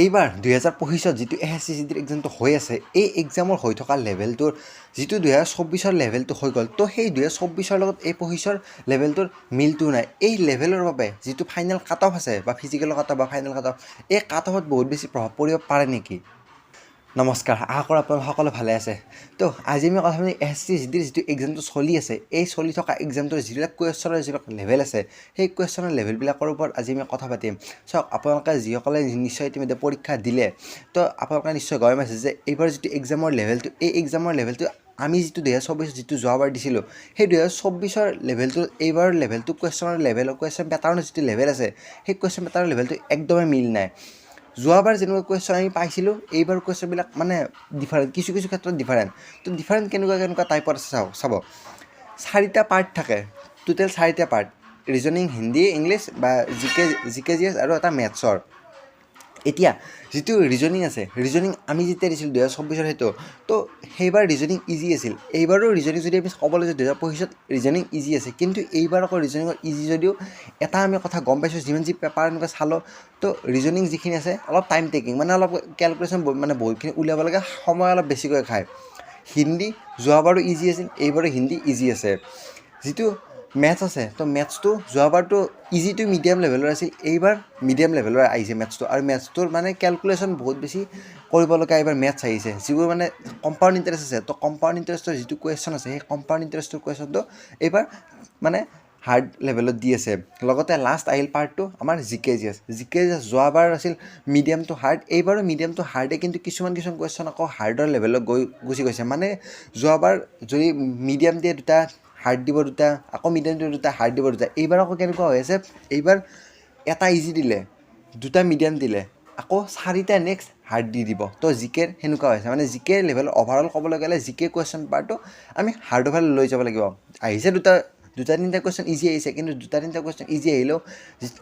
এইবাৰ 2025 যিটো SSC এক্সামটো হৈ আছে এই এক্সামৰ হৈ থকা লেভেলটোৰ যিটো 2024 লেভেলটো হৈ গ'ল তো সেই 2024 লগত এই 25 লেভেলটোৰ মিলটো নাই এই লেভেলৰ বাবে যিটো ফাইনেল কাট অফ আছে বা ফিজিকেল কাট অফ বা ফাইনেল কাট অফ এই কাট অফত বহুত বেছি প্ৰভাৱ পৰিব পাৰে নেকি নমস্কাৰ আশা কৰোঁ আপোনালোক সকলো ভালে আছে তো আজি আমি কথা পাতিম SSC যিটো এক্সামটো চলি আছে এই চলি থকা এক্সামটোৰ যিবিলাক কুৱেশ্যনৰ যিবিলাক লেভেল আছে সেই কুৱেশ্যনৰ লেভেলবিলাকৰ ওপৰত আজি আমি কথা পাতিম চাওক আপোনালোকে যিসকলে নিশ্চয় ইতিমধ্যে পৰীক্ষা দিলে তো আপোনালোকে নিশ্চয় গম পাইছে যে এইবাৰ যিটো এক্সামৰ লেভেলটো এই এক্সামৰ লেভেলটো আমি যিটো 2024 যিটো যোৱাবাৰ দিছিলোঁ সেই 2024 লেভেলটো এইবাৰ লেভেলটো কুৱেশ্যনৰ লেভেল কুৱেশ্যন পেটাৰ্ণৰ যিটো লেভেল আছে সেই কুৱেশ্যন পেটাৰ্ণৰ লেভেলটো একদমেই মিল নাই যোৱাবাৰ যেনেকুৱা কুৱেশ্যন আমি পাইছিলোঁ এইবাৰ কুৱেশ্যনবিলাক মানে ডিফাৰেণ্ট কিছু ক্ষেত্ৰত ডিফাৰেণ্ট তো ডিফাৰেণ্ট কেনেকুৱা টাইপৰ আছে চাব 4টা পাৰ্ট থাকে টোটেল 4টা পাৰ্ট ৰিজনিং হিন্দী ইংলিছ বা জিকে জিএছ আৰু এটা মেথছৰ এতিয়া যিটো ৰিজনিং আছে ৰিজনিং আমি যেতিয়া দিছিলোঁ 2024 সেইটো তো সেইবাৰ ৰিজনিং ইজি আছিল এইবাৰো ৰিজনিং যদি আমি ক'বলৈ যাওঁ 2025 ৰিজনিং ইজি আছে কিন্তু এইবাৰ আকৌ ৰিজনিঙৰ ইজি যদিও এটা আমি কথা গম পাইছোঁ যিমান যি পেপাৰ এনেকৈ চালোঁ তো ৰিজনিং যিখিনি আছে অলপ টাইম টেকিং মানে অলপ কেলকুলেশ্যন মানে বহুতখিনি উলিয়াব লাগে সময় অলপ বেছিকৈ খায় হিন্দী যোৱাবাৰো ইজি আছিল এইবাৰো হিন্দী ইজি আছে যিটো মেথছ আছে তো মেথছটো যোৱাবাৰটো ইজি টু মিডিয়াম লেভেলৰ আছিল এইবাৰ মিডিয়াম লেভেলৰ আহিছে মেথছটো আৰু মেথছটোৰ মানে কেলকুলেশ্যন বহুত বেছি কৰিবলগা এইবাৰ মেথছ আহিছে যিবোৰ মানে কম্পাউণ্ড ইণ্টাৰেষ্ট আছে তো কম্পাউণ্ড ইণ্টাৰেষ্টৰ যিটো কুৱেশ্যন আছে সেই কম্পাউণ্ড ইণ্টাৰেষ্টৰ কুৱেশ্যনটো এইবাৰ মানে হাৰ্ড লেভেলত দি আছে লগতে লাষ্ট আহিল পাৰ্টটো আমাৰ জিকে জিএছ যোৱাবাৰ আছিল মিডিয়াম টু হাৰ্ড এইবাৰো মিডিয়াম টু হাৰ্ডে কিন্তু কিছুমান কুৱেশ্যন আকৌ হাৰ্ডৰ লেভেলত গুচি গৈছে মানে যোৱাবাৰ যদি মিডিয়াম দিয়ে দুটা হাৰ্ড দিব দুটা আকৌ মিডিয়াম দিব দুটা হাৰ্ড দিব দুটা এইবাৰ আকৌ কেনেকুৱা হৈ আছে এইবাৰ এটা ইজি দিলে দুটা মিডিয়াম দিলে আকৌ 4টা নেক্সট হাৰ্ড দি দিব তো জিকেৰ সেনেকুৱা হৈছে মানে জিকে লেভেল অভাৰঅল ক'বলৈ গ'লে জিকে কুৱেশ্যন পাৰ্টটো আমি হাৰ্ডৰ ফালে লৈ যাব লাগিব আহিছে দুটা 3টা কুৱেশ্যন ইজি আহিছে কিন্তু 2-3টা কুৱেশ্যন ইজি আহিলেও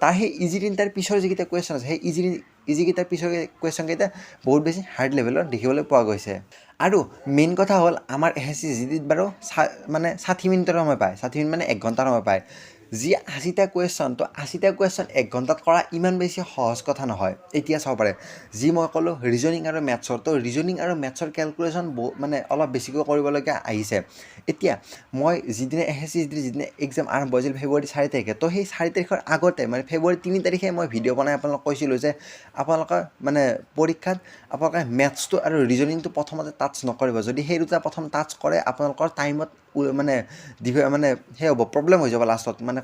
তাৰ সেই ইজি 3টাৰ পিছৰ যিকেইটা কুৱেশ্যন আছে সেই ইজিকেইটাৰ পিছৰ কুৱেশ্যনকেইটা বহুত বেছি হাৰ্ড লেভেলৰ দেখিবলৈ পোৱা গৈছে আৰু মেইন কথা হ'ল আমাৰ SSC জিডিত বাৰু মানে 60 মিনিটৰ সময় পায় 60 মিনিট মানে 1 ঘণ্টাৰ সময় পায় যি 80টা কুৱেশ্যন তো 80টা কুৱেশ্যন 1 ঘণ্টাত কৰা ইমান বেছি সহজ কথা নহয় এতিয়া চাব পাৰে যি মই ক'লোঁ ৰিজনিং আৰু মেথছৰ তো ৰিজনিং আৰু মেথছৰ কেলকুলেশ্যন মানে অলপ বেছিকৈ কৰিবলগীয়া আহিছে এতিয়া মই যিদিনা SSC যিদিনা এক্সাম আৰম্ভ হৈছিল ফেব্ৰুৱাৰী 4 তাৰিখে তো সেই 4 তাৰিখৰ আগতে মানে ফেব্ৰুৱাৰী 3 তাৰিখে মই ভিডিঅ' বনাই আপোনালোকক কৈছিলোঁ যে আপোনালোকৰ মানে পৰীক্ষাত আপোনালোকে মেথছটো আৰু ৰিজনিংটো প্ৰথমতে টাচ নকৰিব যদি সেই দুটা প্ৰথম টাচ কৰে আপোনালোকৰ টাইমত মানে সেই হ'ব প্ৰব্লেম হৈ যাব লাষ্টত মানে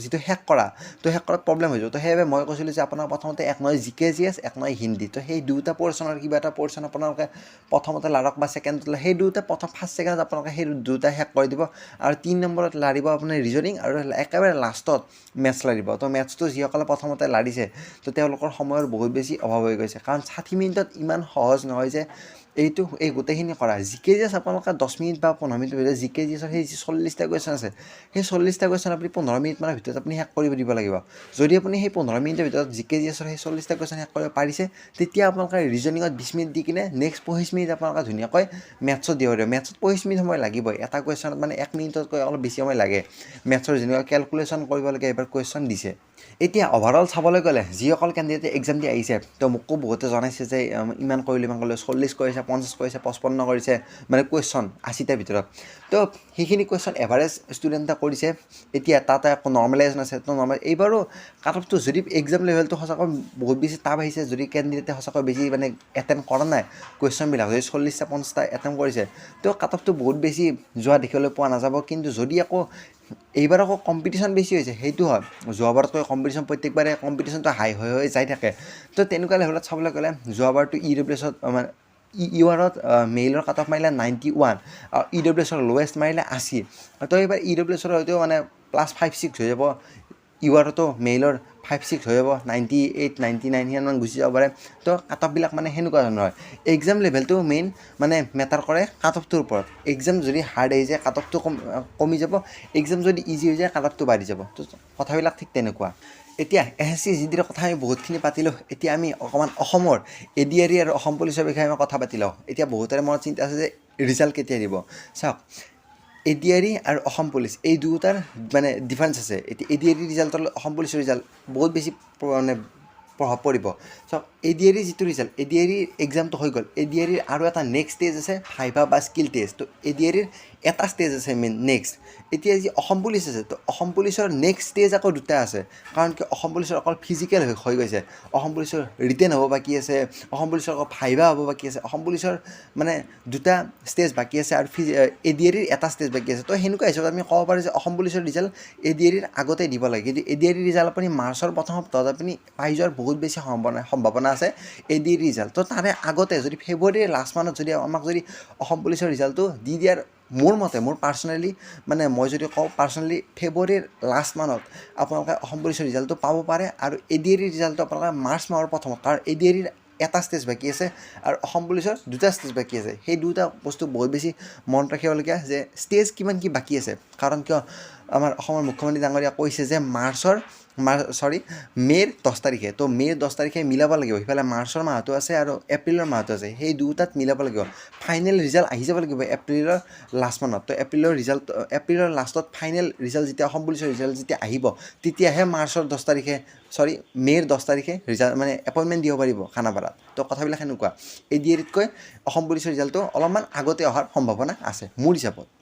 যিটো শেষ কৰাত প্ৰব্লেম হৈ যাব তো সেইবাবে মই কৈছিলোঁ যে আপোনাক প্ৰথমতে এক নহয় জিকে জিএছ এক নহয় হিন্দী তো সেই দুটা পৰ্চনৰ কিবা এটা পৰ্চন আপোনালোকে প্ৰথমতে লাৰক বা ছেকেণ্ডত সেই দুটা প্ৰথম ফাৰ্ষ্ট ছেকেণ্ডত আপোনালোকে সেই দুটা শেষ কৰি দিব আৰু 3 নম্বৰত লাৰিব আপোনাৰ ৰিজনিং আৰু একেবাৰে লাষ্টত মেথছ লাৰিব তো মেথছটো যিসকলে প্ৰথমতে লাৰিছে তো তেওঁলোকৰ সময়ৰ বহুত বেছি অভাৱ হৈ গৈছে কাৰণ 60 মিনিটত ইমান সহজ নহয় যে এই গোটেইখিনি কৰা জিকে জিএছ আপোনালোকে 10 মিনিট বা 15 মিনিটৰ ভিতৰত জিকে জিএছৰ সেই 40টা কুৱেশ্যন আছে সেই 40টা কুৱেশ্যন আপুনি 15 মিনিটমানৰ ভিতৰত আপুনি শেষ কৰিব দিব লাগিব যদি আপুনি সেই 15 মিনিটৰ ভিতৰত জিকে জিএছৰ সেই 40টা কুৱেশ্যন শেষ কৰিব পাৰিছে তেতিয়া আপোনালোকে ৰিজনিঙত 20 মিনিট দি কিনে নেক্সট 25 মিনিট আপোনালোকে ধুনীয়াকৈ মেথছত দিব পাৰিব মেথছত 25 মিনিট সময় লাগিবই এটা কুৱেশ্যনত মানে 1 মিনিটতকৈ অলপ বেছি সময় লাগে মেথছৰ যেনেকুৱা কেলকুলেশ্যন কৰিবলগীয়া এইবাৰ কুৱেশ্যন দিছে এতিয়া অভাৰঅল চাবলৈ গ'লে যিসকল কেণ্ডিডেটে এক্সাম দি আহিছে তো মোকো বহুতে জনাইছে যে ইমান কৰিলোঁ 40 কৰিছে 50 কৰিছে 55 কৰিছে মানে কুৱেশ্যন 80টাৰ ভিতৰত তো সেইখিনি কুৱেশ্যন এভাৰেজ ষ্টুডেণ্টে কৰিছে এতিয়া তাতে আকৌ নৰ্মেলাইজেশ্যন আছে তো এইবাৰো কাট অফটো যদি এক্সাম লেভেলটো সঁচাকৈ বহুত বেছি টাফ আহিছে যদি কেণ্ডিডেটে সঁচাকৈ বেছি মানে এটেম্প কৰা নাই কুৱেশ্যনবিলাক যদি 40টা 50টা এটেম্প কৰিছে তো কাট অফটো বহুত বেছি যোৱা দেখিবলৈ পোৱা নাযাব কিন্তু যদি আকৌ এইবাৰ আকৌ কম্পিটিশ্যন বেছি হৈছে সেইটো হয় যোৱাবাৰতকৈ কম্পিটিশ্যন প্ৰত্যেকবাৰে কম্পিটিশ্যনটো হাই হৈ যাই থাকে তো তেনেকুৱা লেভেলত চাবলৈ গ'লে যোৱাবাৰটো EWSত মানে ইউআৰত মেইলৰ কাট অফ মাৰিলে 91 আৰু EWSৰ লোৱেষ্ট মাৰিলে 80 তো এইবাৰ EWSৰ হয়তো মানে +5-6 হৈ যাব ইউআৰতো মেইলৰ 5-6 হৈ যাব 98-99 সিমান গুচি যাব পাৰে তো কাট অফবিলাক মানে সেনেকুৱা ধৰণৰ হয় এক্সাম লেভেলটো মেইন মানে মেটাৰ কৰে কাট অফটোৰ ওপৰত এক্সাম যদি হাৰ্ড আহি যায় কাট অফটো কমি যাব এক্সাম যদি ইজি হৈ যায় কাট অফটো বাঢ়ি যাব তো কথাবিলাক ঠিক তেনেকুৱা এতিয়া SSC জিডিৰ কথা আমি বহুতখিনি পাতিলোঁ এতিয়া আমি অকণমান অসমৰ ADRE আৰু অসম পুলিচৰ বিষয়ে আমি কথা পাতি লওঁ এতিয়া বহুতৰে মনত চিন্তা আছে যে ৰিজাল্ট কেতিয়া দিব চাওক ADRE আৰু অসম পুলিচ এই দুটাৰ মানে ডিফাৰেঞ্চ আছে এতিয়া ADRE ৰিজাল্টৰ অসম পুলিচৰ ৰিজাল্ট বহুত বেছি মানে প্ৰভাৱ পৰিব। চাওক ADRE যিটো ৰিজাল্ট, ADRE এক্সামটো হৈ গ'ল, ADRE আৰু এটা নেক্সট ষ্টেজ আছে ভাইভা বা স্কিল টেষ্ট। তো ADRE এটা ষ্টেজ আছে মেইন নেক্সট। এতিয়া যি অসম পুলিচ আছে, তো অসম পুলিচৰ নেক্সট ষ্টেজ আকৌ দুটা আছে, কাৰণ কি অসম পুলিচৰ অকল ফিজিকেল হৈ গৈছে, অসম পুলিচৰ ৰিটেন হ'ব বাকী আছে, অসম পুলিচৰ আকৌ ভাইভা হ'ব বাকী আছে, অসম পুলিচৰ মানে দুটা ষ্টেজ বাকী আছে আৰু ADRE এটা ষ্টেজ বাকী আছে। তো সেনেকুৱা হিচাপত আমি ক'ব পাৰোঁ যে অসম পুলিচৰ ৰিজাল্ট ADRE আগতে দিব লাগে, কিন্তু ADRE ৰিজাল্ট আপুনি মাৰ্চৰ প্ৰথম সপ্তাহত আপুনি পাই যোৱাৰ বহুত বেছি সম্ভাৱনা আছে ADRE ৰিজাল্ট। তো তাৰে আগতে যদি ফেব্ৰুৱাৰীৰ লাষ্ট মানত যদি আমাক যদি অসম পুলিচৰ ৰিজাল্টটো দি দিয়াৰ মোৰ মতে, মোৰ পাৰ্চনেলি মানে মই যদি কওঁ পাৰ্চনেলি ফেব্ৰুৱাৰীৰ লাষ্ট মানত আপোনালোকে অসম পুলিচৰ ৰিজাল্টটো পাব পাৰে, আৰু ADRE ৰিজাল্টটো আপোনালোকে মাৰ্চ মাহৰ প্ৰথমত, কাৰণ ADRE এটা ষ্টেজ বাকী আছে আৰু অসম পুলিচৰ দুটা ষ্টেজ বাকী আছে। সেই দুটা বস্তু বহুত বেছি মনত ৰাখিবলগীয়া যে ষ্টেজ কিমান কি বাকী আছে, কাৰণ কিয় আমাৰ অসমৰ মুখ্যমন্ত্ৰী ডাঙৰীয়া কৈছে যে মে'ৰ 10 তাৰিখে, তো মে'ৰ 10 তাৰিখে মিলাব লাগিব, সিফালে মাৰ্চৰ মাহতো আছে আৰু এপ্ৰিলৰ মাহতো আছে, সেই দুটাত মিলাব লাগিব। ফাইনেল ৰিজাল্ট আহি যাব লাগিব এপ্ৰিলৰ লাষ্ট মানত। তো এপ্ৰিলৰ লাষ্টত ফাইনেল ৰিজাল্ট যেতিয়া অসম পুলিচৰ ৰিজাল্ট যেতিয়া আহিব, তেতিয়াহে মে'ৰ 10 তাৰিখে ৰিজাল্ট মানে এপইণ্টমেণ্ট দিব পাৰিব খানাপাৰাত। তো কথাবিলাক সেনেকুৱা, ADREতকৈ অসম পুলিচৰ ৰিজাল্টটো অলপমান আগতে অহাৰ সম্ভাৱনা আছে মোৰ হিচাপত।